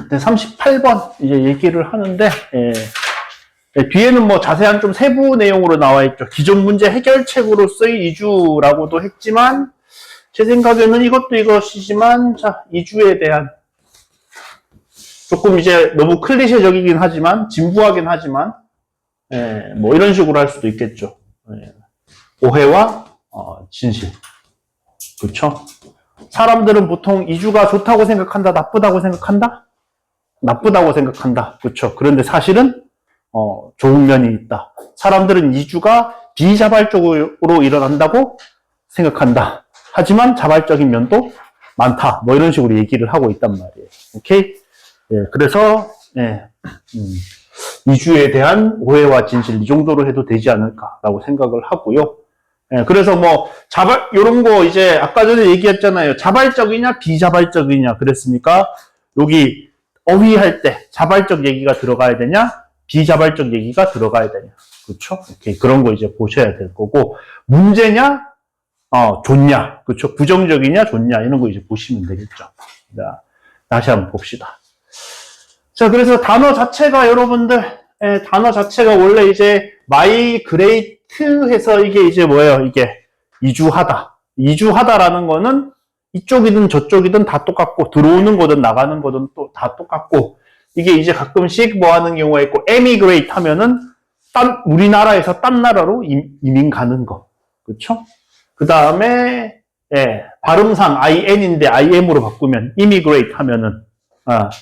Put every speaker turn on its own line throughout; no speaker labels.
38번 이제 얘기를 하는데, 뒤에는 뭐 자세한 좀 세부 내용으로 나와 있죠. 기존 문제 해결책으로서의 이주라고도 했지만, 제 생각에는 이것도 이것이지만, 자, 이주에 대한 조금 이제 너무 클리셰적이긴 하지만, 진부하긴 하지만, 뭐 이런 식으로 할 수도 있겠죠. 오해와 진실. 그렇죠? 사람들은 보통 이주가 좋다고 생각한다, 나쁘다고 생각한다? 나쁘다고 생각한다. 그렇죠? 그런데 사실은 좋은 면이 있다. 사람들은 이주가 비자발적으로 일어난다고 생각한다. 하지만 자발적인 면도 많다. 뭐 이런 식으로 얘기를 하고 있단 말이에요. 오케이? 그래서 이주에 대한 오해와 진실 이 정도로 해도 되지 않을까라고 생각을 하고요. 그래서 뭐 요런 거 이제 아까 전에 얘기했잖아요. 자발적이냐 비자발적이냐 그랬으니까 여기 어휘할 때 자발적 얘기가 들어가야 되냐 비자발적 얘기가 들어가야 되냐. 그렇죠? 오케이. 그런 거 이제 보셔야 될 거고 문제냐 좋냐. 그렇죠? 부정적이냐 좋냐 이런 거 이제 보시면 되겠죠. 자, 다시 한번 봅시다. 자, 그래서 단어 자체가 여러분들 단어 자체가 원래 이제 마이그레이트 해서 이게 이제 뭐예요? 이게 이주하다. 이주하다라는 거는 이쪽이든 저쪽이든 다 똑같고 들어오는 거든 나가는 거든 또 다 똑같고 이게 이제 가끔씩 뭐 하는 경우가 있고 emigrate 하면은 우리나라에서 딴 나라로 이민 가는 거. 그렇죠? 그다음에 발음상 IN인데 IM으로 바꾸면 immigrate 하면은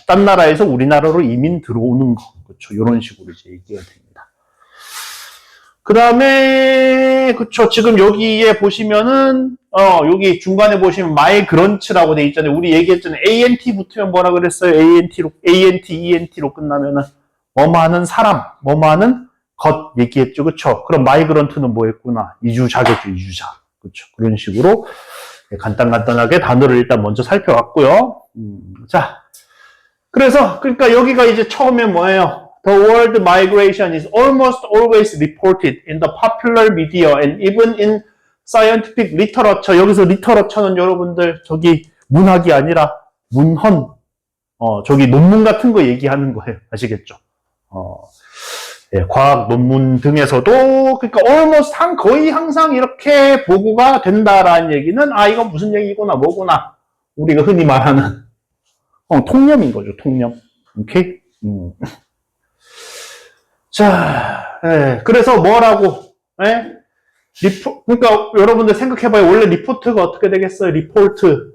딴 나라에서 우리나라로 이민 들어오는 거. 그렇죠. 이런 식으로 이제 얘기가 됩니다. 그 다음에, 그쵸. 지금 여기에 보시면은, 여기 중간에 보시면 migrant라고 돼 있잖아요. 우리 얘기했잖아요. ANT 붙으면 뭐라 그랬어요? ANT, ENT로 끝나면은, 뭐뭐하는 사람, 뭐뭐하는 것 얘기했죠. 그쵸. 그럼 migrant는 뭐였구나? 이주자겠죠, 이주자. 그쵸. 그런 식으로 간단하게 단어를 일단 먼저 살펴봤고요. 자. 그래서, 그러니까 여기가 이제 처음에 뭐예요? The word migration is almost always reported in the popular media and even in scientific literature. 여기서 literature는 여러분들 저기 문학이 아니라 문헌, 저기 논문 같은 거 얘기하는 거예요. 아시겠죠? 과학 논문 등에서도, 그러니까 almost 거의 항상 이렇게 보고가 된다라는 얘기는, 이건 무슨 얘기구나, 뭐구나. 우리가 흔히 말하는, 통념인 거죠, 통념. 오케이? 자, 그래서 뭐라고, 그러니까 여러분들 생각해봐요. 원래 리포트가 어떻게 되겠어요? 리포트.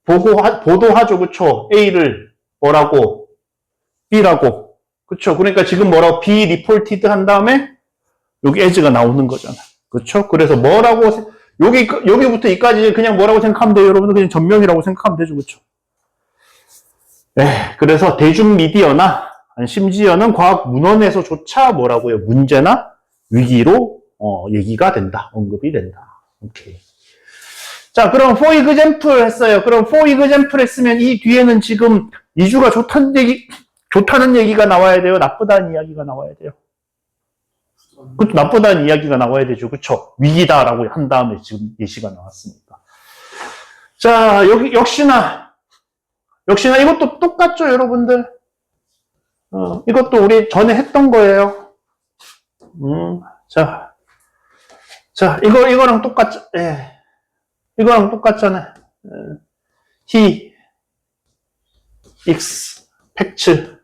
보도하죠, 그쵸? A를 뭐라고? B라고. 그쵸? 그러니까 지금 뭐라고? B reported 한 다음에 여기 as가 나오는 거잖아요. 그쵸? 그래서 뭐라고, 여기부터 이까지 그냥 뭐라고 생각하면 돼요? 여러분들 그냥 전명이라고 생각하면 되죠, 그쵸? 그래서 대중 미디어나 심지어는 과학 문헌에서조차 뭐라고요? 문제나 위기로 얘기가 된다. 언급이 된다. 오케이. 자, 그럼 for example 했어요. 그럼 for example 했으면 이 뒤에는 지금 이주가 좋다는 얘기가 나와야 돼요. 나쁘다는 이야기가 나와야 돼요. 그쵸? 나쁘다는 이야기가 나와야 되죠. 그쵸? 위기다라고 한 다음에 지금 예시가 나왔습니다. 자, 여기 역시나 이것도 똑같죠, 여러분들? 이것도 우리 전에 했던 거예요. 자, 이거랑 똑같죠? 이거랑 똑같잖아요. He expects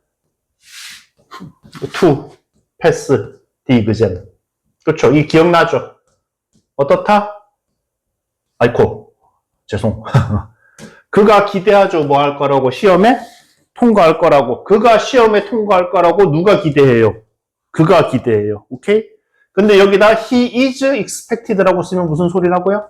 to pass the exam. 그렇죠? 이 기억나죠? 어떻다? 아이코, 죄송. 그가 기대하죠. 뭐 할 거라고? 시험에 통과할 거라고. 그가 시험에 통과할 거라고 누가 기대해요? 그가 기대해요. 오케이? 근데 여기다 he is expected라고 쓰면 무슨 소리라고요?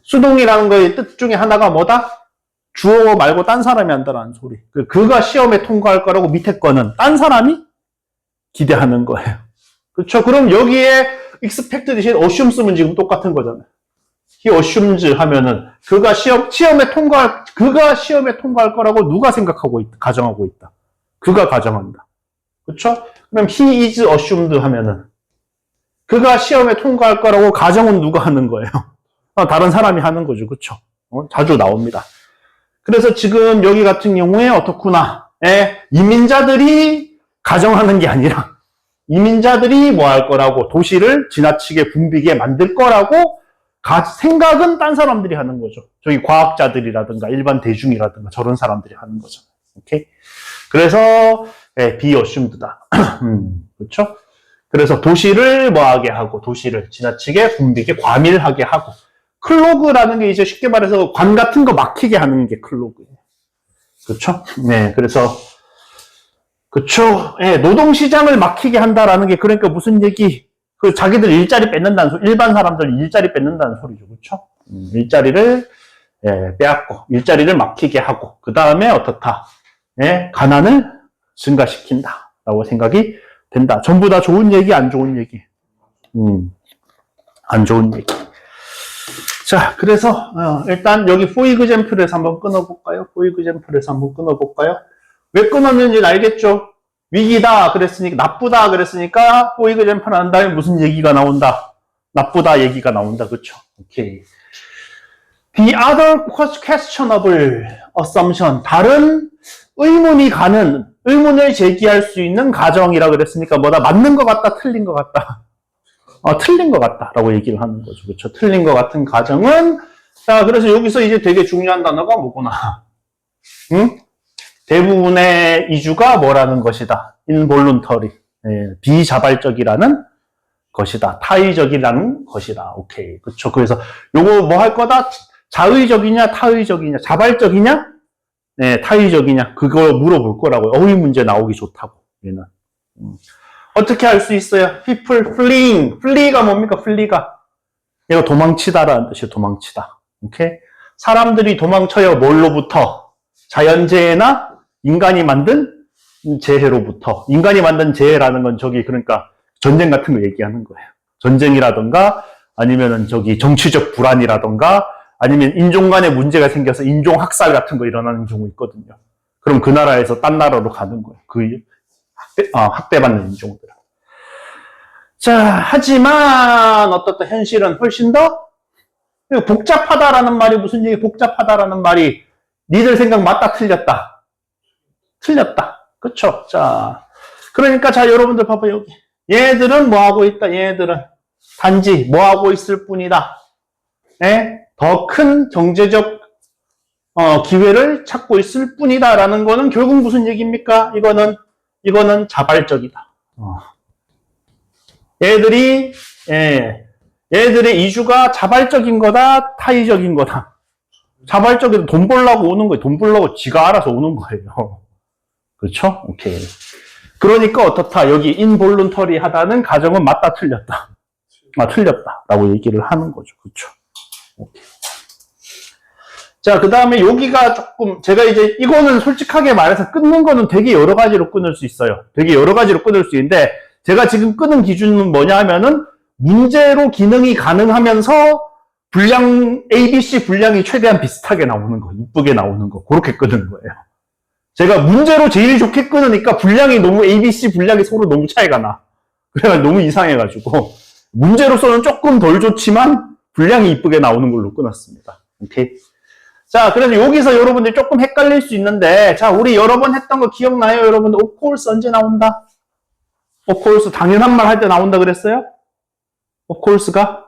수동이라는 거의 뜻 중에 하나가 뭐다? 주어 말고 딴 사람이 한다라는 소리. 그가 시험에 통과할 거라고 밑에 거는 딴 사람이 기대하는 거예요. 그렇죠? 그럼 여기에 expect 대신 assume 쓰면 지금 똑같은 거잖아요. he assumes 하면은 그가 시험에 통과할 거라고 누가 생각하고 있다, 가정하고 있다. 그가 가정한다. 그렇죠? 그럼 he is assumed 하면은 그가 시험에 통과할 거라고 가정은 누가 하는 거예요? 다른 사람이 하는 거죠. 그렇죠? 자주 나옵니다. 그래서 지금 여기 같은 경우에 어떻구나. 이민자들이 가정하는 게 아니라 이민자들이 뭐 할 거라고 도시를 지나치게 붐비게 만들 거라고 생각은 딴 사람들이 하는 거죠. 저기 과학자들이라든가 일반 대중이라든가 저런 사람들이 하는 거죠. 오케이. 그래서 be assured다. 그렇죠? 그래서 도시를 뭐하게 하고 도시를 지나치게 붐비게 과밀하게 하고 클로그라는 게 이제 쉽게 말해서 관 같은 거 막히게 하는 게 클로그예요. 그렇죠? 네, 그래서 그렇죠. 노동시장을 막히게 한다라는 게 그러니까 무슨 얘기? 그 자기들 일자리 뺏는다는 소리, 일반 사람들 일자리 뺏는다는 소리죠, 그렇죠? 일자리를 빼앗고 일자리를 막히게 하고 그 다음에 어떻다? 가난을 증가시킨다라고 생각이 된다. 전부 다 좋은 얘기, 안 좋은 얘기? 안 좋은 얘기. 자, 그래서 일단 여기 for example에서 한번 끊어볼까요? for example에서 한번 끊어볼까요? 왜 끊었는지 알겠죠? 위기다 그랬으니까 나쁘다 그랬으니까 for example 한 다음에 무슨 얘기가 나온다? 나쁘다 얘기가 나온다. 그렇죠? 오케이. The other questionable assumption 다른 의문을 제기할 수 있는 가정이라 그랬으니까 뭐다? 맞는 것 같다, 틀린 것 같다. 틀린 것 같다라고 얘기를 하는 거죠. 그렇죠? 틀린 것 같은 가정은 자, 그래서 여기서 이제 되게 중요한 단어가 뭐구나. 대부분의 이주가 뭐라는 것이다. involuntary. 비자발적이라는 것이다. 타의적이라는 것이다. 오케이. 그렇죠. 그래서 요거 뭐 할 거다? 자의적이냐, 타의적이냐, 자발적이냐, 타의적이냐, 그거 물어볼 거라고요. 어휘 문제 나오기 좋다고, 얘는. 어떻게 할 수 있어요? people fleeing. flee가 뭡니까? flee가. 얘가 도망치다라는 뜻이에요. 도망치다. 오케이? 사람들이 도망쳐요. 뭘로부터? 자연재해나 인간이 만든 재해로부터. 인간이 만든 재해라는 건 저기 그러니까 전쟁 같은 거 얘기하는 거예요. 전쟁이라던가 아니면은 저기 정치적 불안이라던가 아니면 인종 간의 문제가 생겨서 인종 학살 같은 거 일어나는 경우 있거든요. 그럼 그 나라에서 딴 나라로 가는 거예요. 그 학대받는 인종들. 자, 하지만 어떻다 현실은 훨씬 더 복잡하다라는 말이 무슨 얘기? 복잡하다라는 말이 니들 생각 맞다 틀렸다. 틀렸다. 그쵸? 자, 그러니까 자 여러분들 봐봐요. 여기. 얘들은 뭐 하고 있다? 얘들은 단지 뭐 하고 있을 뿐이다. 더 큰 경제적 기회를 찾고 있을 뿐이다라는 거는 결국 무슨 얘기입니까? 이거는 자발적이다. 얘들의 이주가 자발적인 거다, 타의적인 거다. 자발적인 돈 벌려고 오는 거예요. 돈 벌려고 지가 알아서 오는 거예요. 그렇죠? 오케이. 그러니까 어떻다? 여기 involuntary 하다는 가정은 맞다, 틀렸다. 틀렸다라고 얘기를 하는 거죠. 그렇죠? 오케이. 자, 그 다음에 여기가 조금, 제가 이제 이거는 솔직하게 말해서 끊는 거는 되게 여러 가지로 끊을 수 있어요. 되게 여러 가지로 끊을 수 있는데, 제가 지금 끊은 기준은 뭐냐 하면은, 문제로 기능이 가능하면서, ABC 분량이 최대한 비슷하게 나오는 거, 이쁘게 나오는 거, 그렇게 끊는 거예요. 제가 문제로 제일 좋게 끊으니까 분량이 너무, ABC 분량이 서로 너무 차이가 나. 그래가지고 너무 이상해가지고, 문제로서는 조금 덜 좋지만, 분량이 이쁘게 나오는 걸로 끊었습니다. 오케이. 자, 그래서 여기서 여러분들 조금 헷갈릴 수 있는데, 자, 우리 여러 번 했던 거 기억나요? 여러분들, of course 언제 나온다? of course 당연한 말 할 때 나온다 그랬어요? of course가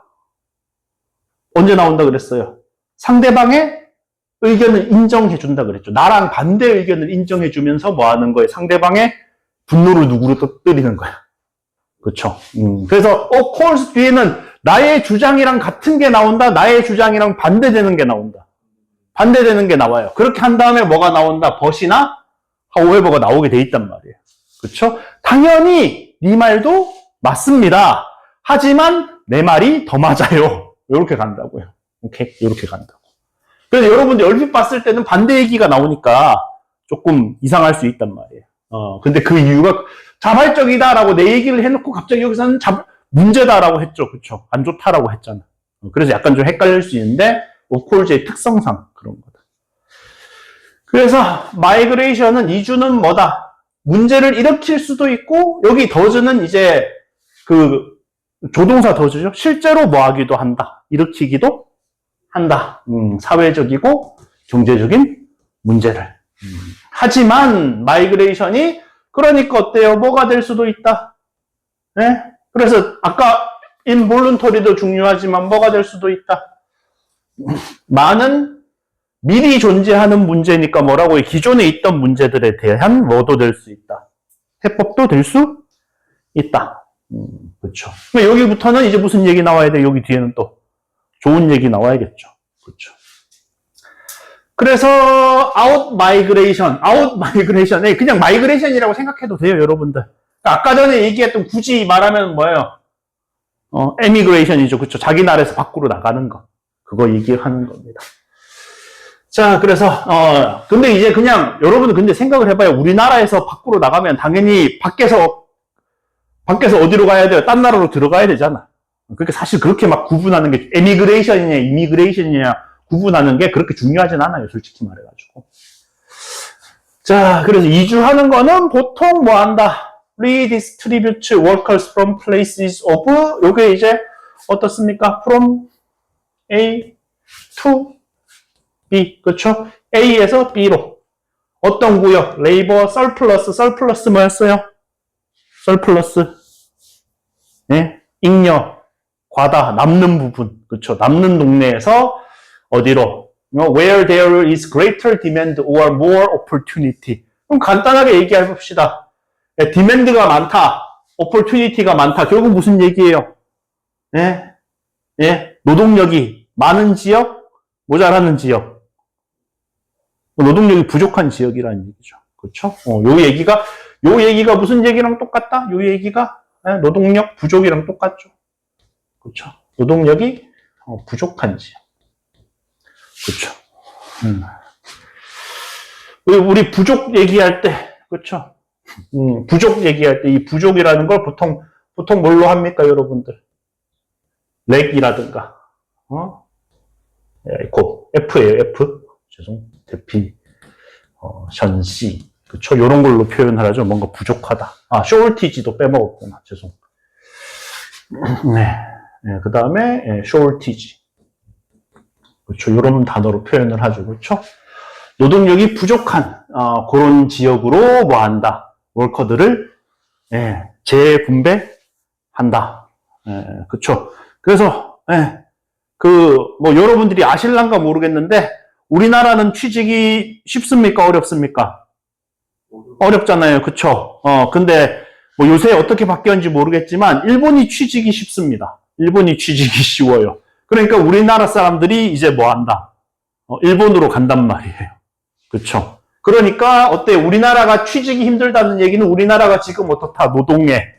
언제 나온다 그랬어요? 상대방의 의견을 인정해준다 그랬죠. 나랑 반대 의견을 인정해주면서 뭐 하는 거예요? 상대방의 분노를 누구로 떠뜨리는 거야. 그렇죠. 그래서 of course 뒤에는 나의 주장이랑 같은 게 나온다, 나의 주장이랑 반대되는 게 나온다. 반대되는 게 나와요. 그렇게 한 다음에 뭐가 나온다? but이나 however가 나오게 돼 있단 말이에요. 그렇죠? 당연히 네 말도 맞습니다. 하지만 내 말이 더 맞아요. 이렇게 간다고요. 오케이? 이렇게 간다고. 그래서 여러분들 얼핏 봤을 때는 반대 얘기가 나오니까 조금 이상할 수 있단 말이에요. 근데 그 이유가 자발적이다라고 내 얘기를 해놓고 갑자기 여기서는 문제다라고 했죠. 그렇죠? 안 좋다라고 했잖아. 그래서 약간 좀 헷갈릴 수 있는데 of course의 특성상 그런 거다. 그래서 migration은 이주는 뭐다? 문제를 일으킬 수도 있고 여기 does는 이제 그 조동사 does죠. 실제로 뭐 하기도 한다. 일으키기도 한다. 사회적이고 경제적인 문제를. 하지만 마이그레이션이 그러니까 어때요? 뭐가 될 수도 있다. 네? 그래서 아까 인볼룬터리도 중요하지만 뭐가 될 수도 있다. 많은 미리 존재하는 문제니까 뭐라고 해? 기존에 있던 문제들에 대한 뭐도 될 수 있다. 해법도 될 수 있다. 그렇죠. 여기부터는 이제 무슨 얘기 나와야 돼? 여기 뒤에는 또 좋은 얘기 나와야겠죠. 그렇죠. 그래서 아웃 마이그레이션 그냥 마이그레이션이라고 생각해도 돼요, 여러분들. 아까 전에 얘기했던 굳이 말하면 뭐예요? 에미그레이션이죠. 그렇죠. 자기 나라에서 밖으로 나가는 거. 그거 얘기하는 겁니다. 자, 그래서 근데 이제 그냥 여러분들 근데 생각을 해봐요. 우리나라에서 밖으로 나가면 당연히 밖에서 어디로 가야 돼요? 딴 나라로 들어가야 되잖아. 그러니까 사실 그렇게 막 구분하는 게 에미그레이션이냐 이미그레이션이냐 구분하는 게 그렇게 중요하진 않아요. 솔직히 말해가지고. 자, 그래서 이주하는 거는 보통 뭐 한다? redistribute workers from places of 요게 이제 어떻습니까? from A to B. 그렇죠? A에서 B로. 어떤 구역? 레이버 surplus 뭐였어요? surplus. 네? 잉여, 과다, 남는 부분. 그렇죠? 남는 동네에서 어디로? Where there is greater demand or more opportunity. 그럼 간단하게 얘기해 봅시다. 디맨드가 많다, opportunity가 많다. 결국 무슨 얘기예요? 노동력이 많은 지역, 모자라는 지역. 노동력이 부족한 지역이라는 얘기죠. 그렇죠? 요 얘기가 무슨 얘기랑 똑같다? 요 얘기가 노동력 부족이랑 똑같죠. 그렇죠? 노동력이 부족한 지역. 그렇죠? 우리 부족 얘기할 때, 그렇죠? 부족 얘기할 때 이 부족이라는 걸 보통 뭘로 합니까, 여러분들? 렉이라든가, F예요, F. 죄송, 대피, 션시. 그쵸? 요런 걸로 표현을 하죠. 뭔가 부족하다. shortage도 빼먹었구나. 죄송. 네. 그 다음에, shortage. 그렇죠. 요런 단어로 표현을 하죠. 그렇죠? 노동력이 부족한, 그런 지역으로 뭐 한다? 월커들을, 재분배한다. 그렇죠. 그래서, 뭐, 여러분들이 아실란가 모르겠는데, 우리나라는 취직이 쉽습니까? 어렵습니까? 어렵잖아요. 그쵸? 근데, 뭐 요새 어떻게 바뀌었는지 모르겠지만, 일본이 취직이 쉽습니다. 일본이 취직이 쉬워요. 그러니까 우리나라 사람들이 이제 뭐 한다? 일본으로 간단 말이에요. 그쵸? 그러니까, 어때? 우리나라가 취직이 힘들다는 얘기는 우리나라가 지금 어떻다? 노동력이,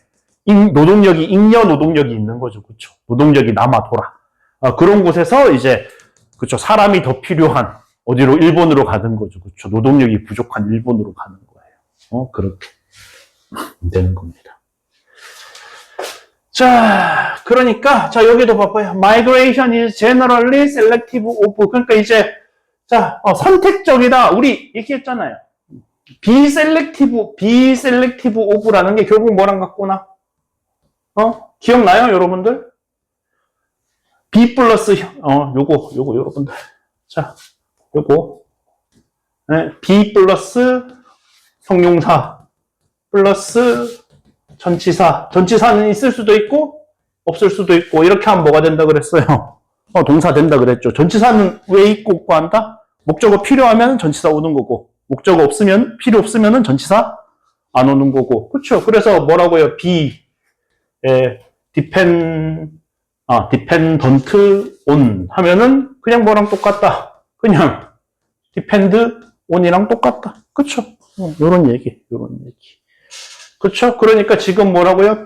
잉여 노동력이 있는 거죠. 그쵸? 노동력이 남아 돌아. 그런 곳에서 이제, 그쵸? 사람이 더 필요한, 어디로? 일본으로 가는 거죠. 그쵸? 노동력이 부족한 일본으로 가는 거예요. 그렇게 되는 겁니다. 자, 그러니까, 자, 여기도 봐봐요. Migration is generally selective of. 그러니까 이제, 자, 선택적이다. 우리 얘기했잖아요. biselective of라는 게 결국 뭐랑 같구나? 기억나요, 여러분들? B 플러스, 요거, 여러분들. 자, 요거. B 플러스 형용사 플러스 전치사. 전치사는 있을 수도 있고, 없을 수도 있고, 이렇게 하면 뭐가 된다 그랬어요? 동사 된다 그랬죠. 전치사는 왜 있고 한다? 목적어 필요하면 전치사 오는 거고, 목적어 없으면, 필요 없으면은 전치사 안 오는 거고. 그렇죠. 그래서 뭐라고요? dependent on 하면은 그냥 뭐랑 똑같다. 그냥 depend on이랑 똑같다. 그쵸? 요런 얘기. 그쵸? 그러니까 지금 뭐라고요?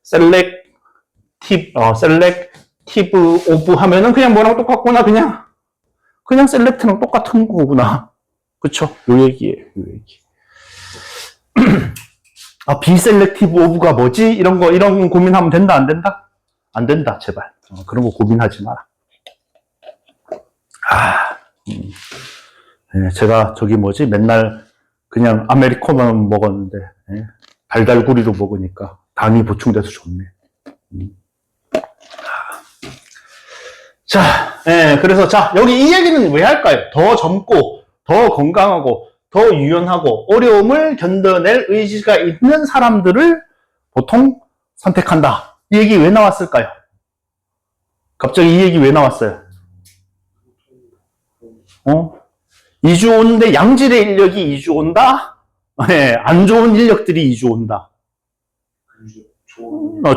selective of 하면은 그냥 뭐랑 똑같구나. 그냥 select랑 똑같은 거구나. 그쵸? 요 얘기예요. 요 얘기. biselective of가 뭐지? 이런 고민하면 된다, 안 된다? 안 된다, 제발. 그런 거 고민하지 마라. 제가 맨날 그냥 아메리카노만 먹었는데, 달달구리로 먹으니까 당이 보충돼서 좋네. 자, 그래서 자, 여기 이 얘기는 왜 할까요? 더 젊고, 더 건강하고, 더 유연하고, 어려움을 견뎌낼 의지가 있는 사람들을 보통 선택한다. 이 얘기 왜 나왔을까요? 갑자기 이 얘기 왜 나왔어요? 이주 오는데 양질의 인력이 이주 온다? 네, 안 좋은 인력들이 이주 온다.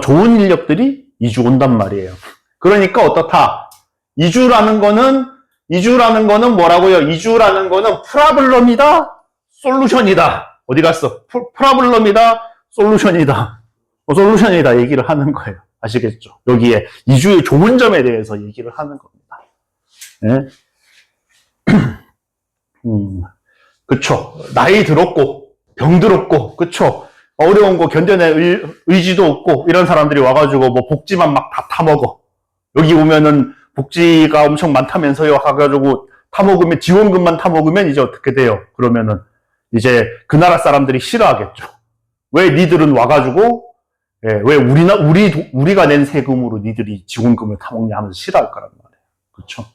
좋은 인력들이 이주 온단 말이에요. 그러니까 어떻다? 이주라는 거는 뭐라고요? 이주라는 거는 프라블럼이다, 솔루션이다. 어디 갔어? 프라블럼이다, 솔루션이다. 솔루션이다 얘기를 하는 거예요. 아시겠죠? 여기에 이주의 좋은 점에 대해서 얘기를 하는 겁니다. 네? 그쵸. 나이 들었고, 병들었고, 그쵸. 어려운 거 견뎌낼 의지도 없고, 이런 사람들이 와가지고 뭐 복지만 막 다 타먹어. 여기 오면은 복지가 엄청 많다면서요. 하가지고 타먹으면, 지원금만 타먹으면 이제 어떻게 돼요? 그러면은 이제 그 나라 사람들이 싫어하겠죠. 왜 니들은 와가지고, 왜 우리가 낸 세금으로 니들이 지원금을 타먹냐 하면서 싫어할 거란 말이에요. 그쵸.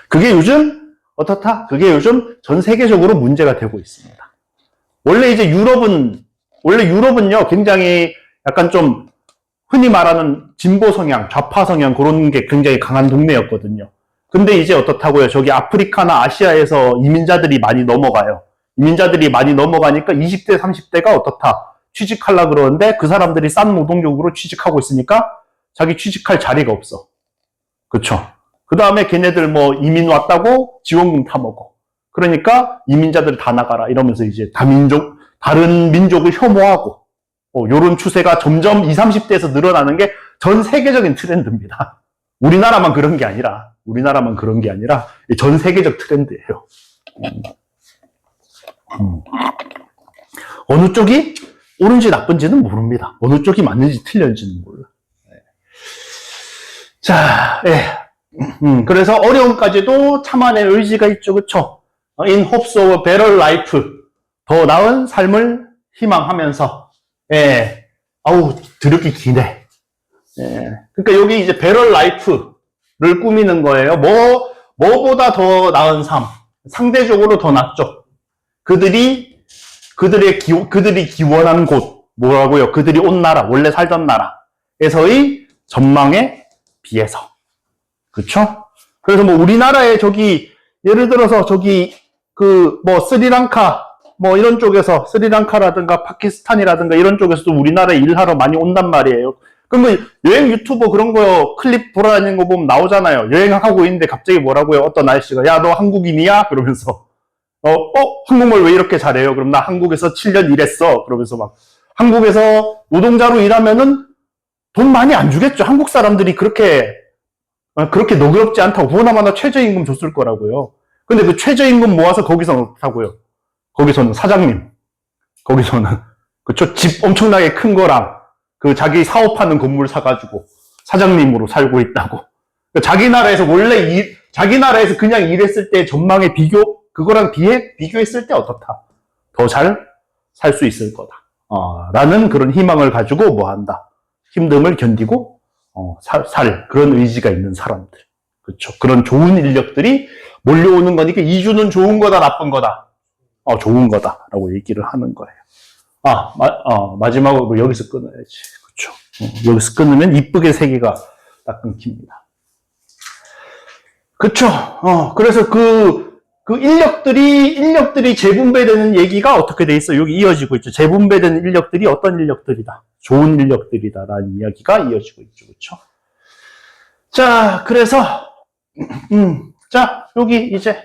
그게 요즘 어떻다? 그게 요즘 전 세계적으로 문제가 되고 있습니다. 원래 유럽은요, 굉장히 약간 좀 흔히 말하는 진보 성향, 좌파 성향 그런 게 굉장히 강한 동네였거든요. 근데 이제 어떻다고요? 저기 아프리카나 아시아에서 이민자들이 많이 넘어가요. 이민자들이 많이 넘어가니까 20대, 30대가 어떻다? 취직하려고 그러는데 그 사람들이 싼 노동력으로 취직하고 있으니까 자기 취직할 자리가 없어. 그쵸? 그 다음에 걔네들 뭐 이민 왔다고 지원금 타먹어. 그러니까 이민자들 다 나가라 이러면서 이제 다른 민족을 혐오하고, 요런 추세가 점점 20, 30대에서 늘어나는 게 전 세계적인 트렌드입니다. 우리나라만 그런 게 아니라 전 세계적 트렌드예요. 어느 쪽이 옳은지 나쁜지는 모릅니다. 어느 쪽이 맞는지 틀렸는지는 몰라. 자, 그래서 어려움까지도 참아낼 의지가 있죠. 그쵸? In hopes of a better life. 더 나은 삶을 희망하면서, 드럽게 기네. 그러니까 여기 이제 better life를 꾸미는 거예요. 뭐보다 더 나은 삶. 상대적으로 더 낫죠. 그들이 기원한 곳, 뭐라고요? 그들이 온 나라, 원래 살던 나라에서의 전망에 비해서. 그쵸? 그래서 뭐 우리나라에 예를 들어서 스리랑카, 이런 쪽에서, 스리랑카라든가 파키스탄이라든가 이런 쪽에서도 우리나라에 일하러 많이 온단 말이에요. 그럼 여행 유튜버 그런 거 클립 돌아다니는 거 보면 나오잖아요. 여행하고 있는데 갑자기 뭐라고요? 어떤 아저씨가, 야, 너 한국인이야? 그러면서, 한국말 왜 이렇게 잘해요? 그럼 나 한국에서 7년 일했어. 그러면서 막, 한국에서 노동자로 일하면은 돈 많이 안 주겠죠. 한국 사람들이 그렇게 너그럽지 않다고. 보나마나 최저임금 줬을 거라고요. 근데 그 최저임금 모아서 거기서 하고요. 거기서는 사장님. 거기서는. 그쵸? 집 엄청나게 큰 거랑, 자기 사업하는 건물 사가지고, 사장님으로 살고 있다고. 자기 나라에서 자기 나라에서 그냥 일했을 때 전망의 그거랑 비교했을 때 어떻다? 더 잘 살 수 있을 거다. 라는 그런 희망을 가지고 뭐 한다? 힘듦을 견디고, 그런 의지가 있는 사람들. 그쵸. 그런 좋은 인력들이 몰려오는 거니까 이주는 좋은 거다, 나쁜 거다? 좋은 거다라고 얘기를 하는 거예요. 마지막으로 여기서 끊어야지. 그쵸. 여기서 끊으면 이쁘게 세 개가 딱 끊깁니다. 그쵸. 그래서 그 인력들이 재분배되는 얘기가 어떻게 돼 있어요? 여기 이어지고 있죠. 재분배되는 인력들이 어떤 인력들이다? 좋은 인력들이다라는 이야기가 이어지고 있죠. 그쵸. 자, 그래서, 여기 이제,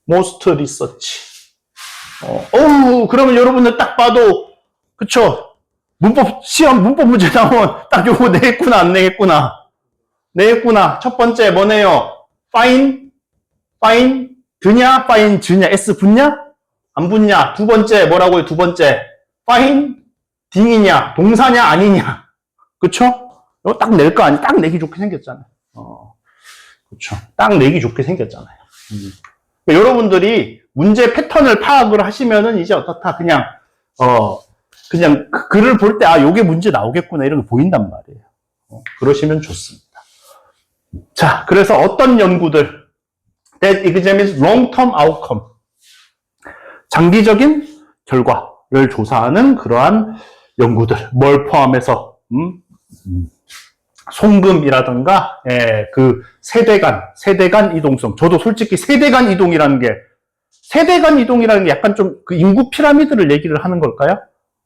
most research. 그러면 여러분들 딱 봐도, 그쵸? 문법 문제 나오면 딱 요거 내겠구나, 안 내겠구나. 내겠구나. 첫 번째 뭐네요? find, 드냐, find, 드냐, s 붙냐? 안 붙냐? 두 번째 뭐라고요? 두 번째. finding이냐, 동사냐, 아니냐. 그쵸? 이거 딱 낼 거 아니? 딱 내기 좋게 생겼잖아요. 그쵸? 딱 내기 좋게 생겼잖아요. 여러분들이 문제 패턴을 파악을 하시면은 이제 어떻다? 그냥 글을 볼 때, 요게 문제 나오겠구나, 이런 게 보인단 말이에요. 그러시면 좋습니다. 자, 그래서 어떤 연구들 that examines long-term outcome 장기적인 결과를 조사하는 그러한 연구들 뭘 포함해서 송금이라든가 그 세대 간 이동성 저도 솔직히 세대 간 이동이라는 게 약간 좀 그 인구 피라미드를 얘기를 하는 걸까요?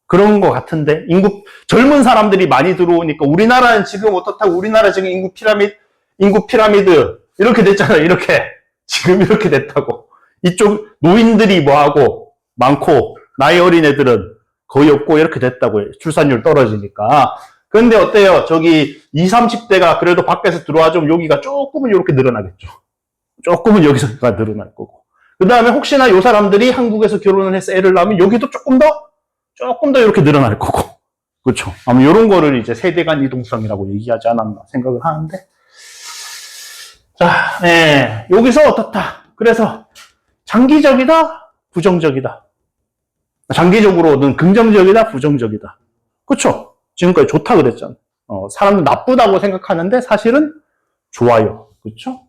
그런 것 같은데 젊은 사람들이 많이 들어오니까 우리나라는 지금 어떻다고 우리나라 지금 인구 피라미드 이렇게 됐잖아요. 지금 이렇게 됐다고. 이쪽 노인들이 뭐하고 많고 나이 어린 애들은 거의 없고 이렇게 됐다고요. 출산율 떨어지니까. 근데 어때요? 저기 20, 30대가 그래도 밖에서 들어와주면 여기가 조금은 이렇게 늘어나겠죠. 조금은 여기서가 늘어날 거고. 그 다음에 혹시나 요 사람들이 한국에서 결혼을 해서 애를 낳으면 여기도 조금 더 이렇게 늘어날 거고. 그렇죠. 아마 이런 거를 이제 세대 간 이동성이라고 얘기하지 않았나 생각을 하는데. 자, 여기서 어떻다. 그래서 장기적이다, 부정적이다. 장기적으로는 긍정적이다, 부정적이다. 그렇죠? 지금까지 좋다 그랬잖아. 사람은 나쁘다고 생각하는데 사실은 좋아요. 그렇죠?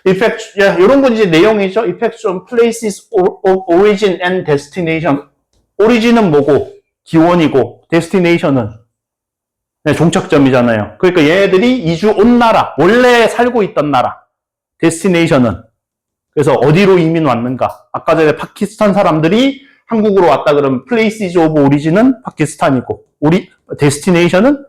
Effect, 이런 건 이제 내용이죠. Effects on places of origin and destination. 오리진은 뭐고, 기원이고, destination은 종착점이잖아요. 그러니까 얘네들이 이주 온 나라, 원래 살고 있던 나라, destination은 그래서 어디로 이민 왔는가? 아까 전에 파키스탄 사람들이 한국으로 왔다 그러면 places of origin은 파키스탄이고, destination은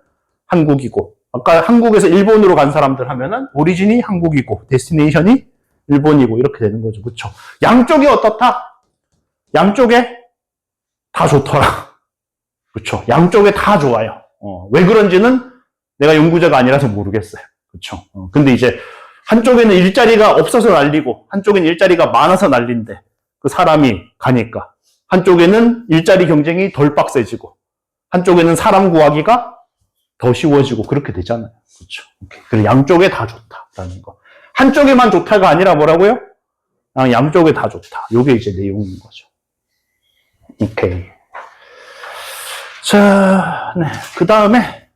한국이고, 아까 한국에서 일본으로 간 사람들 하면은 오리진이 한국이고, destination이 일본이고 이렇게 되는 거죠. 그렇죠? 양쪽이 어떻다? 양쪽에 다 좋더라. 그렇죠? 양쪽에 다 좋아요. 왜 그런지는 내가 연구자가 아니라서 모르겠어요. 그렇죠? 근데 이제 한쪽에는 일자리가 없어서 난리고 한쪽에는 일자리가 많아서 난리인데 그 사람이 가니까 한쪽에는 일자리 경쟁이 덜 빡세지고 한쪽에는 사람 구하기가 더 쉬워지고 그렇게 되잖아요. 그렇죠? 그래서 양쪽에 다 좋다라는 거. 한쪽에만 좋다가 아니라 뭐라고요? 양쪽에 다 좋다. 요게 이제 내용인 거죠. 오케이. 자, 네. 그 다음에,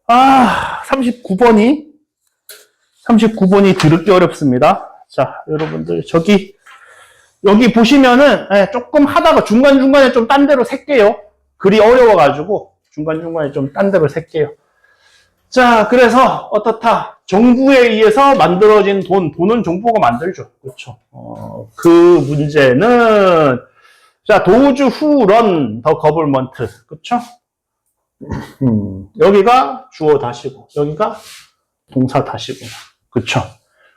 39번이 들을게 어렵습니다. 자, 여러분들, 여기 보시면은, 조금 하다가 중간중간에 좀 딴 데로 셀게요. 글이 어려워가지고, 중간중간에 좀 딴 데로 셀게요. 자, 그래서, 어떻다. 정부에 의해서 만들어진 돈은 정부가 만들죠. 그렇죠. 그 문제는, 자, those who run the government. 그쵸? 여기가 주어 다시고, 여기가 동사 다시고. 그쵸?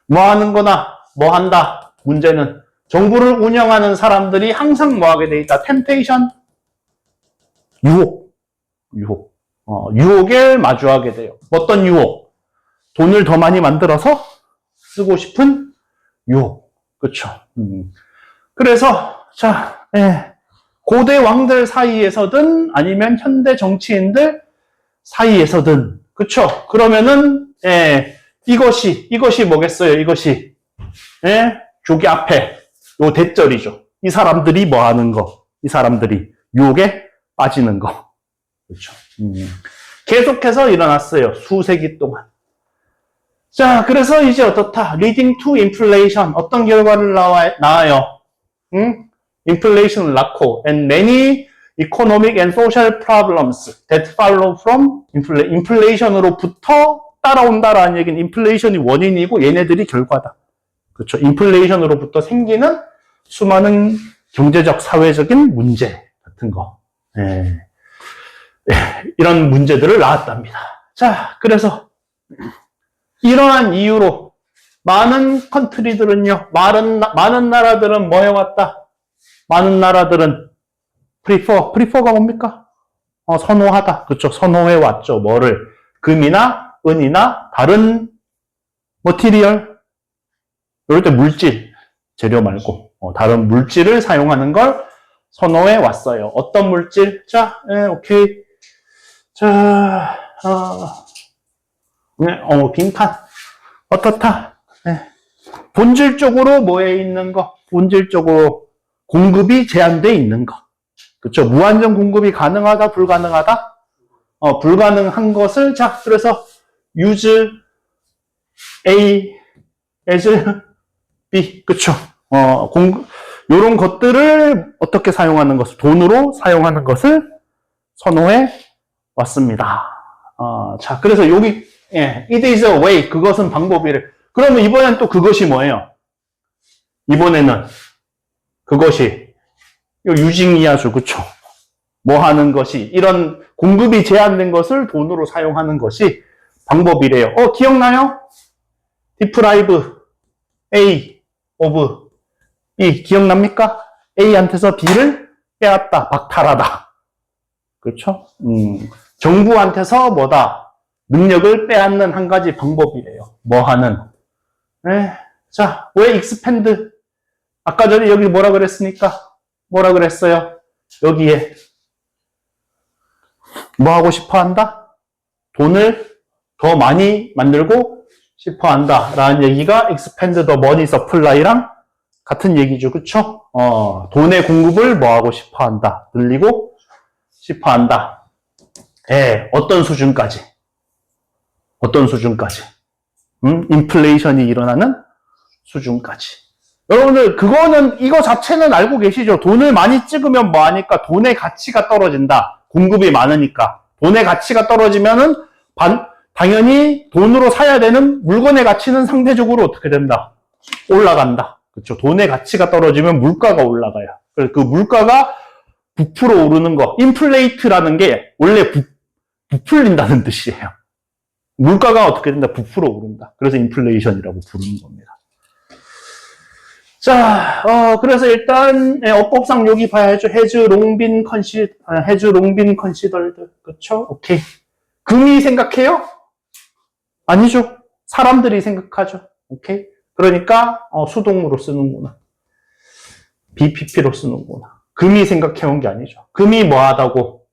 뭐 하는 거나, 뭐 한다. 문제는 정부를 운영하는 사람들이 항상 뭐 하게 돼 있다. temptation. 유혹에 마주하게 돼요. 어떤 유혹? 돈을 더 많이 만들어서 쓰고 싶은 유혹. 그쵸? 그래서, 자, 고대 왕들 사이에서든 아니면 현대 정치인들 사이에서든 그쵸? 그러면은 이것이 뭐겠어요? 이것이 저기 앞에 요 대절이죠. 이 사람들이 뭐 하는 거? 이 사람들이 유혹에 빠지는 거. 그렇죠? 계속해서 일어났어요. 수세기 동안. 자, 그래서 이제 어떻다? Leading to inflation. 어떤 결과를 나와요? Inflation을 낳고 and many economic and social problems that follow from inflation으로부터 따라온다라는 얘기는 inflation이 원인이고 얘네들이 결과다. 그렇죠? inflation으로부터 생기는 수많은 경제적, 사회적인 문제 같은 거. 이런 문제들을 낳았답니다. 자, 그래서 이러한 이유로 많은 컨트리들은요, 많은 나라들은 뭐 해왔다? 많은 나라들은 prefer가 뭡니까? 선호하다. 그렇죠. 선호해왔죠. 뭐를? 금이나 은이나 다른 머티리얼. 이럴 때 물질, 재료 말고 다른 물질을 사용하는 걸 선호해왔어요. 어떤 물질? 자, 오케이. 자, 빈칸. 어떻다? 본질적으로 뭐에 있는 거? 본질적으로 공급이 제한되어 있는 거. 그렇죠? 무한정 공급이 가능하다, 불가능하다? 불가능한 것을, 자, 그래서 use A as B. 그쵸? 요런 것들을 어떻게 사용하는 것을, 돈으로 사용하는 것을 선호해 왔습니다. 자, 그래서 여기, 예, it is a way. 그것은 방법이래. 그러면 이번엔 또 그것이 뭐예요? 이번에는 그것이, 요 유징이야수, 그쵸? 뭐 하는 것이, 이런 공급이 제한된 것을 돈으로 사용하는 것이 방법이래요. 기억나요? deprive A of B. 기억납니까? A한테서 B를 빼앗다, 박탈하다. 그렇죠? 정부한테서 뭐다? 능력을 빼앗는 한 가지 방법이래요. 뭐 하는? 네. 자, 왜 expand? 아까 전에 여기 뭐라 그랬습니까? 뭐라 그랬어요? 여기에 뭐 하고 싶어 한다? 돈을 더 많이 만들고 싶어 한다. 라는 얘기가 expand the money supply랑 같은 얘기죠. 그쵸? 돈의 공급을 뭐 하고 싶어 한다. 늘리고 싶어 한다. 예, 어떤 수준까지? 어떤 수준까지? 인플레이션이 일어나는 수준까지. 여러분들, 이거 자체는 알고 계시죠? 돈을 많이 찍으면 뭐 하니까 돈의 가치가 떨어진다. 공급이 많으니까. 돈의 가치가 떨어지면은, 당연히 돈으로 사야 되는 물건의 가치는 상대적으로 어떻게 된다? 올라간다. 그렇죠? 돈의 가치가 떨어지면 물가가 올라가요. 그래서 그 물가가 부풀어 오르는 거, 인플레이트라는 게 원래 부풀린다는 뜻이에요. 물가가 어떻게 된다? 부풀어 오른다. 그래서 인플레이션이라고 부르는 겁니다. 자, 그래서 일단 어법상 여기 봐야죠. has long been considered. 그렇죠? 오케이. 금이 생각해요? 아니죠. 사람들이 생각하죠. 오케이. 그러니까 수동으로 쓰는구나. BPP로 쓰는구나. 금이 생각해온 게 아니죠. 금이 뭐하다고?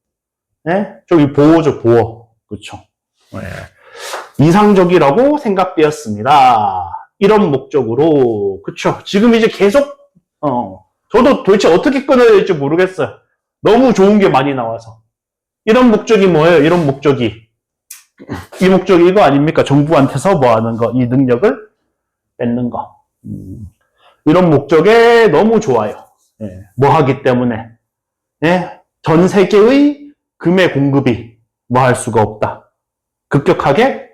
네? 저기 보호죠, 보호. 그렇죠. 네. 이상적이라고 생각되었습니다. 이런 목적으로. 그렇죠. 지금 이제 계속 저도 도대체 어떻게 끊어야 될지 모르겠어요. 너무 좋은 게 많이 나와서. 이런 목적이 뭐예요? 이런 목적이. 이 목적이 이거 아닙니까? 정부한테서 뭐 하는 거, 이 능력을 뺏는 거. 이런 목적에 너무 좋아요. 예, 뭐 하기 때문에. 예, 전 세계의 금의 공급이 뭐 할 수가 없다. 급격하게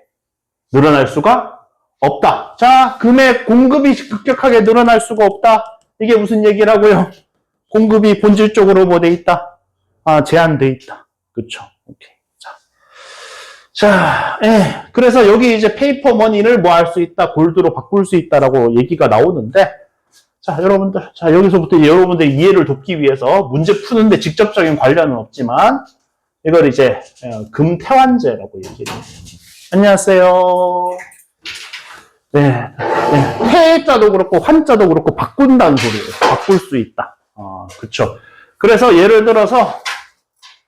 늘어날 수가 없다. 자, 금의 공급이 급격하게 늘어날 수가 없다. 이게 무슨 얘기라고요? 공급이 본질적으로 뭐 돼 있다? 제한돼 있다. 그쵸? 오케이. 자, 예. 그래서 여기 이제 페이퍼 머니를 뭐 할 수 있다? 골드로 바꿀 수 있다라고 얘기가 나오는데, 자, 여러분들. 자, 여기서부터 여러분들 이해를 돕기 위해서 문제 푸는데 직접적인 관련은 없지만, 이걸 이제 금태환제라고 얘기를 해요. 안녕하세요. 네. 네. 태자도 그렇고 환자도 그렇고 바꾼다는 소리예요. 바꿀 수 있다. 그쵸. 그래서 예를 들어서,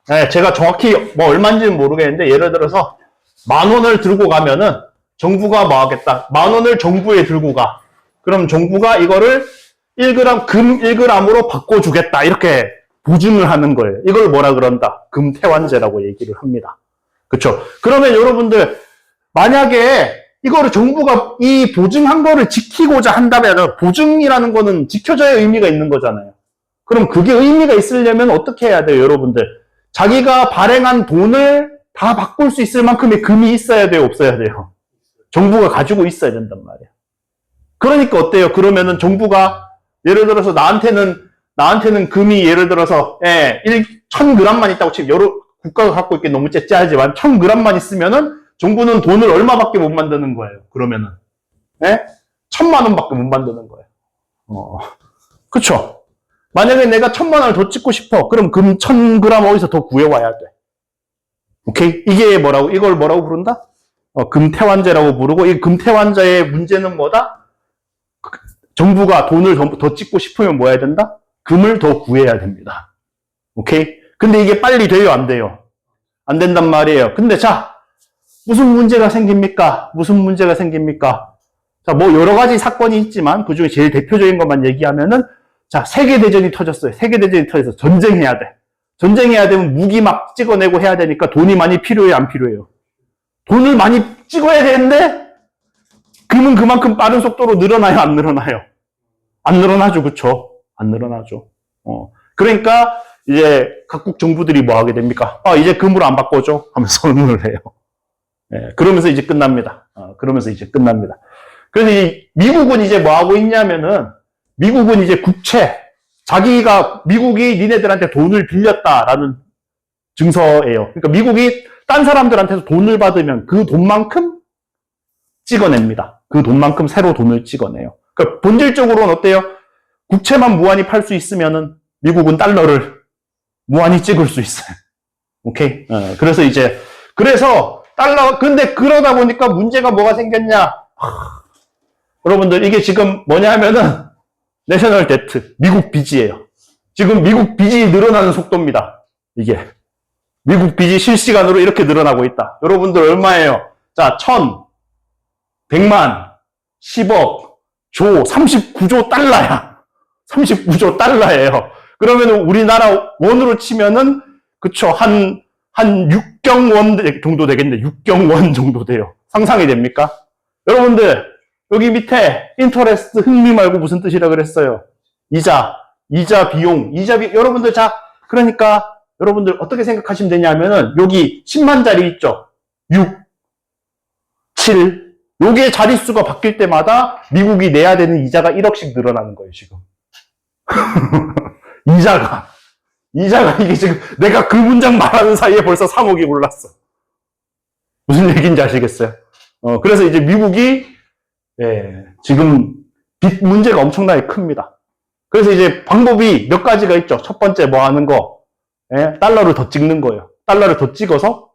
네, 제가 정확히 뭐 얼마인지는 모르겠는데 예를 들어서 10,000원을 들고 가면은 정부가 뭐 하겠다. 10,000원을 정부에 들고 가. 그럼 정부가 이거를 1g, 금 1g으로 바꿔주겠다. 이렇게 보증을 하는 거예요. 이걸 뭐라 그런다? 금태환제라고 얘기를 합니다. 그쵸? 그러면 여러분들 만약에 이거를 정부가 이 보증한 거를 지키고자 한다면 보증이라는 거는 지켜져야 의미가 있는 거잖아요. 그럼 그게 의미가 있으려면 어떻게 해야 돼요, 여러분들? 자기가 발행한 돈을 다 바꿀 수 있을 만큼의 금이 있어야 돼요, 없어야 돼요? 정부가 가지고 있어야 된단 말이에요. 그러니까 어때요? 그러면은 정부가 예를 들어서 나한테는 금이 예를 들어서 1,000g만 있다고 치면 여러 국가가 갖고 있기 너무 째째하지만 1,000g만 있으면은 정부는 돈을 얼마밖에 못 만드는 거예요. 그러면은 1,000만 원밖에 못 만드는 거예요. 그쵸? 만약에 내가 1,000만 원을 더 찍고 싶어. 그럼 금 1,000g 어디서 더 구해와야 돼. 오케이? 이게 뭐라고, 이걸 뭐라고 부른다? 금태환제라고 부르고, 이 금태환제의 문제는 뭐다? 정부가 돈을 더 찍고 싶으면 뭐 해야 된다? 금을 더 구해야 됩니다. 오케이? 근데 이게 빨리 돼요, 안 돼요? 안 된단 말이에요. 근데 자, 무슨 문제가 생깁니까? 무슨 문제가 생깁니까? 자, 뭐 여러 가지 사건이 있지만, 그 중에 제일 대표적인 것만 얘기하면은, 자, 세계대전이 터졌어요. 세계대전이 터져서 전쟁해야 돼. 전쟁해야 되면 무기 막 찍어내고 해야 되니까 돈이 많이 필요해요, 안 필요해요? 돈을 많이 찍어야 되는데 금은 그만큼 빠른 속도로 늘어나요, 안 늘어나요? 안 늘어나죠, 그쵸? 안 늘어나죠. 그러니까 이제 각국 정부들이 뭐 하게 됩니까? 이제 금으로 안 바꿔줘 하면서 선언을 해요. 예, 그러면서 이제 끝납니다. 그러면서 이제 끝납니다. 그래서 미국은 이제 뭐 하고 있냐면은, 미국은 이제 국채, 미국이 니네들한테 돈을 빌렸다라는 증서예요. 그러니까 미국이 딴 사람들한테서 돈을 받으면 그 돈만큼 찍어냅니다. 그 돈만큼 새로 돈을 찍어내요. 그러니까 본질적으로는 어때요? 국채만 무한히 팔 수 있으면은 미국은 달러를 무한히 찍을 수 있어요. 오케이? 그래서 근데 그러다 보니까 문제가 뭐가 생겼냐? 여러분들, 이게 지금 뭐냐 하면은, 내셔널 데트, 미국 빚이에요. 지금 미국 빚이 늘어나는 속도입니다. 이게. 미국 빚이 실시간으로 이렇게 늘어나고 있다. 여러분들 얼마예요? 자, 100만, 10억, 조, 39조 달러야. 39조 달러예요. 그러면 우리나라 원으로 치면은, 그쵸, 한 6경원 정도 되겠네. 6경원 정도 돼요. 상상이 됩니까? 여러분들, 여기 밑에 인터레스트, 흥미 말고 무슨 뜻이라 그랬어요? 이자 비용, 여러분들 그러니까 여러분들 어떻게 생각하시면 되냐면은 여기 10만짜리 있죠? 6, 7, 요게 자릿수가 바뀔 때마다 미국이 내야 되는 이자가 1억씩 늘어나는 거예요, 지금. 이자가 이게 지금 내가 그 문장 말하는 사이에 벌써 3억이 올랐어. 무슨 얘기인지 아시겠어요? 그래서 이제 미국이 지금 빚 문제가 엄청나게 큽니다. 그래서 이제 방법이 몇 가지가 있죠. 첫 번째 뭐 하는 거? 달러를 더 찍는 거예요. 달러를 더 찍어서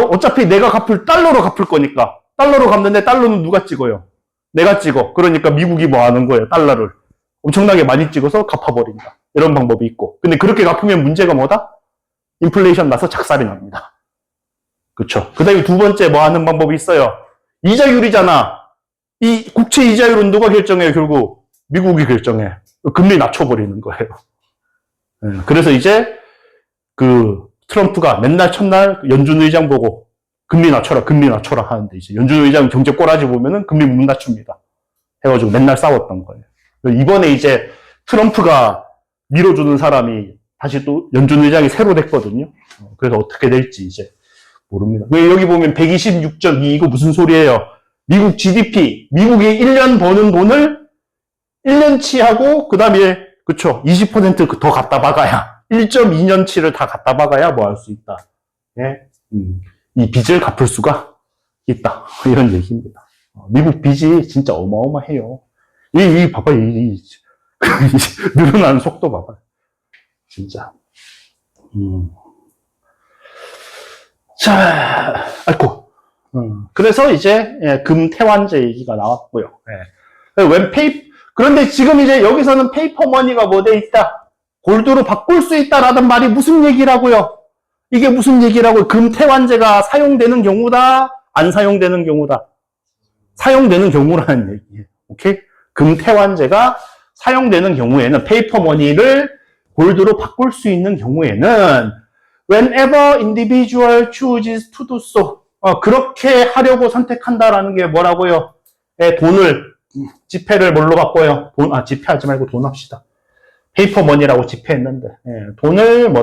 어차피 내가 달러로 갚을 거니까 달러로 갚는데 달러는 누가 찍어요? 내가 찍어. 그러니까 미국이 뭐 하는 거예요? 달러를 엄청나게 많이 찍어서 갚아버린다. 이런 방법이 있고. 근데 그렇게 갚으면 문제가 뭐다? 인플레이션 나서 작살이 납니다. 그쵸? 그 다음에 두 번째 뭐 하는 방법이 있어요? 이자율이잖아. 이 국채 이자율은 누가 결정해요, 결국? 미국이 결정해. 금리 낮춰버리는 거예요. 그래서 이제 트럼프가 맨날 첫날 연준 의장 보고 금리 낮춰라 하는데 이제 연준 의장 경제 꼬라지 보면은 금리 못 낮춥니다. 해가지고 맨날 싸웠던 거예요. 이번에 이제 트럼프가 밀어주는 사람이 다시 또 연준 의장이 새로 됐거든요. 그래서 어떻게 될지 이제 모릅니다. 여기 보면 126.2 이거 무슨 소리예요? 미국 GDP, 미국이 1년 버는 돈을 1년치 하고, 그 다음에, 그쵸, 20% 더 갖다 박아야, 1.2년치를 다 갖다 박아야 뭐 할 수 있다. 이 빚을 갚을 수가 있다. 이런 얘기입니다. 미국 빚이 진짜 어마어마해요. 봐봐, 늘어나는 속도 봐봐. 진짜. 자, 아이고. 그래서 이제 금 태환제 얘기가 나왔고요. 그런데 지금 이제 여기서는 페이퍼머니가 뭐 돼 있다? 골드로 바꿀 수 있다라는 말이 무슨 얘기라고요? 이게 무슨 얘기라고요? 금 태환제가 사용되는 경우다? 안 사용되는 경우다? 사용되는 경우라는 얘기예요. 오케이? 금 태환제가 사용되는 경우에는 페이퍼머니를 골드로 바꿀 수 있는 경우에는 whenever individual chooses to do so 그렇게 하려고 선택한다라는 게 뭐라고요? 지폐를 뭘로 바꿔요? 지폐하지 말고 돈 합시다. 페이퍼머니라고 지폐했는데, 돈을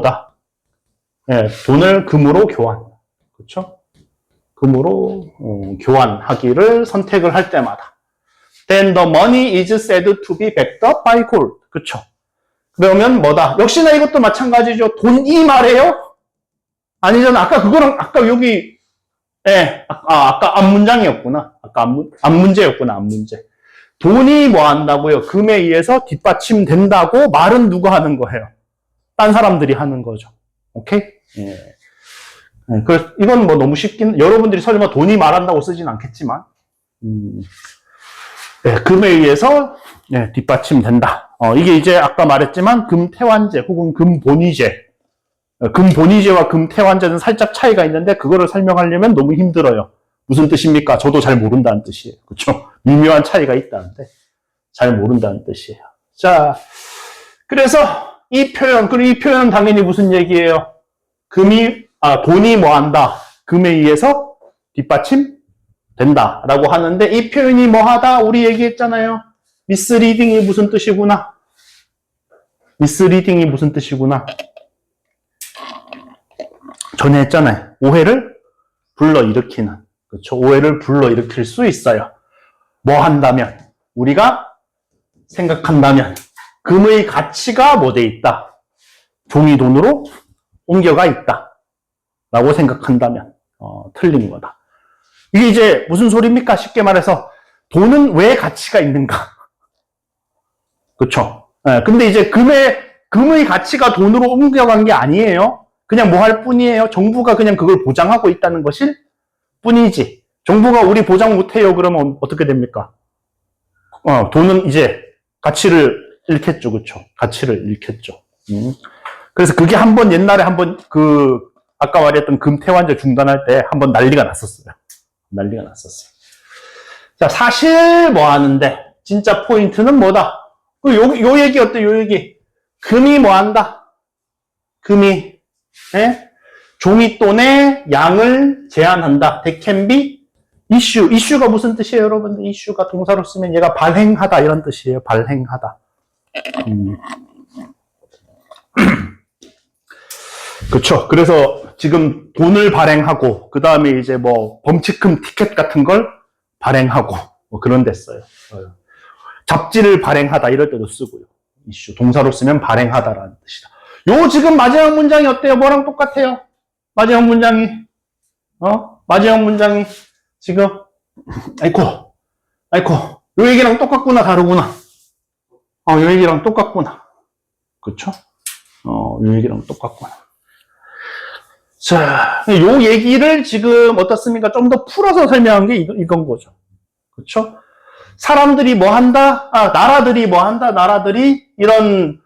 돈을 금으로 교환. 그쵸? 금으로, 교환하기를 선택을 할 때마다. Then the money is said to be backed up by gold. 그쵸? 그러면 역시나 이것도 마찬가지죠. 돈이 말해요? 아니잖아. 아까 여기, 아까 앞문장이었구나. 앞문제였구나, 앞문제. 돈이 뭐 한다고요? 금에 의해서 뒷받침된다고 말은 누가 하는 거예요? 딴 사람들이 하는 거죠. 오케이? 그래서 이건 뭐 너무 여러분들이 설마 돈이 말한다고 쓰진 않겠지만, 금에 의해서, 뒷받침된다. 이게 이제 아까 말했지만, 금 태환제 혹은 금 본위제. 금 본위제와 금 태환제는 살짝 차이가 있는데 그거를 설명하려면 너무 힘들어요. 무슨 뜻입니까? 저도 잘 모른다는 뜻이에요. 그렇죠? 미묘한 차이가 있다는데 잘 모른다는 뜻이에요. 자, 그래서 이 표현은 당연히 무슨 얘기예요? 돈이 뭐 한다? 금에 의해서 뒷받침 된다라고 하는데 이 표현이 뭐 하다? 우리 얘기했잖아요. misleading이 무슨 뜻이구나. misleading이 무슨 뜻이구나. 전에 했잖아요. 오해를 불러일으키는. 그렇죠. 오해를 불러일으킬 수 있어요. 뭐 한다면? 우리가 생각한다면 금의 가치가 뭐 돼 있다? 종이 돈으로 옮겨가 있다. 라고 생각한다면 틀린 거다. 이게 이제 무슨 소리입니까? 쉽게 말해서 돈은 왜 가치가 있는가? 그렇죠. 근데 이제 금의 가치가 돈으로 옮겨간 게 아니에요. 그냥 뭐 할 뿐이에요. 정부가 그냥 그걸 보장하고 있다는 것일 뿐이지. 정부가 우리 보장 못해요. 그러면 어떻게 됩니까? 돈은 이제 가치를 잃겠죠. 그렇죠. 가치를 잃겠죠. 그래서 그게 옛날에 아까 말했던 금태환제 중단할 때 한번 난리가 났었어요. 난리가 났었어요. 자, 사실 뭐 하는데, 진짜 포인트는 뭐다? 요 얘기 어때요? 요 얘기. 금이 뭐 한다? 금이, 종이돈의 양을 제한한다. That can be issue. 이슈가 무슨 뜻이에요, 여러분들? 이슈가 동사로 쓰면 얘가 발행하다, 이런 뜻이에요. 발행하다. 그렇죠. 그래서 지금 돈을 발행하고 그 다음에 이제 뭐 범칙금 티켓 같은 걸 발행하고 뭐 그런 데 써요. 잡지를 발행하다 이럴 때도 쓰고요. 이슈 동사로 쓰면 발행하다라는 뜻이다. 요 지금 마지막 문장이 어때요? 뭐랑 똑같아요? 마지막 문장이 마지막 문장이 지금 아이코 요 얘기랑 똑같구나 다르구나. 요 얘기랑 똑같구나. 그렇죠? 요 얘기랑 똑같구나. 자, 요 얘기를 지금 어떻습니까? 좀 더 풀어서 설명한 게 이건 거죠. 그렇죠? 사람들이 뭐 한다? 나라들이 뭐 한다? 나라들이 이런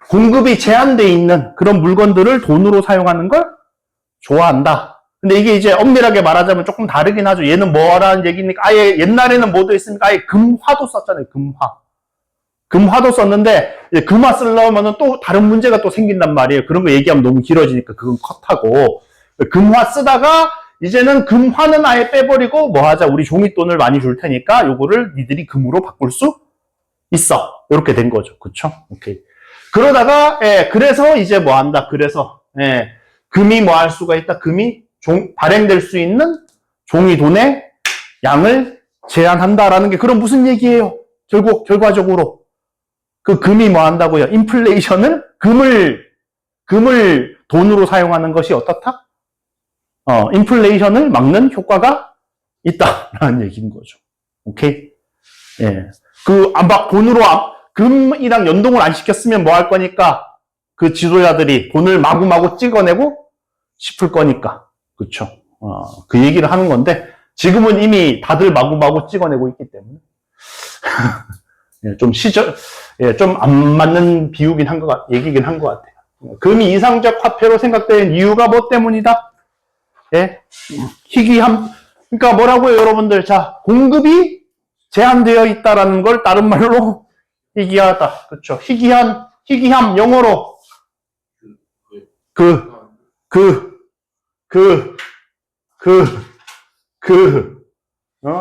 공급이 제한되어 있는 그런 물건들을 돈으로 사용하는 걸 좋아한다. 근데 이게 이제 엄밀하게 말하자면 조금 다르긴 하죠. 얘는 뭐라는 얘기니까 아예 옛날에는 뭐도 있습니까? 아예 금화도 썼잖아요. 금화도 썼는데 금화 쓰려면 또 다른 문제가 또 생긴단 말이에요. 그런 거 얘기하면 너무 길어지니까 그건 컷하고 금화 쓰다가 이제는 금화는 아예 빼버리고 뭐 하자. 우리 종이돈을 많이 줄 테니까 요거를 니들이 금으로 바꿀 수 있어. 이렇게 된 거죠. 그쵸? 오케이. 그러다가 그래서 이제 뭐 한다. 그래서 금이 뭐 할 수가 있다. 금이 발행될 수 있는 종이돈의 양을 제한한다라는 게 그럼 무슨 얘기예요? 결과적으로 그 금이 뭐 한다고요? 인플레이션을 금을 돈으로 사용하는 것이 어떻다? 인플레이션을 막는 효과가 있다라는 얘기인 거죠. 오케이? 예. 막 돈으로 금이랑 연동을 안 시켰으면 뭐 할 거니까 그 지도자들이 돈을 마구마구 찍어내고 싶을 거니까. 그쵸? 그 얘기를 하는 건데 지금은 이미 다들 마구마구 찍어내고 있기 때문에. 좀 안 맞는 비유긴 얘기긴 한 것 같아요. 금이 이상적 화폐로 생각되는 이유가 뭐 때문이다? 희귀함. 그러니까 뭐라고요, 여러분들? 자, 공급이 제한되어 있다라는 걸 다른 말로 희귀하다. 그렇죠? 희귀함, 영어로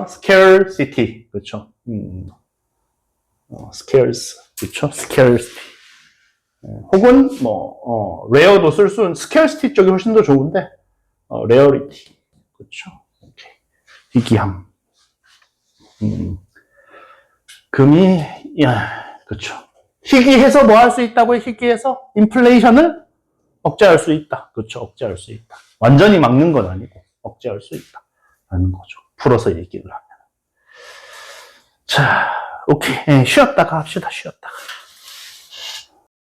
scarcity. 그렇죠? scarce. 그렇죠? scarcity. 혹은 rare도 쓸 수는 scarcity 쪽이 훨씬 더 좋은데 rarity. 그렇죠? 오케이. 희귀함. 금이 그렇죠. 희귀해서 뭐 할 수 있다고요? 희귀해서 인플레이션을 억제할 수 있다. 그렇죠. 억제할 수 있다. 완전히 막는 건 아니고 억제할 수 있다라는 거죠. 풀어서 얘기를 하면. 자, 오케이. 쉬었다가 합시다. 쉬었다가.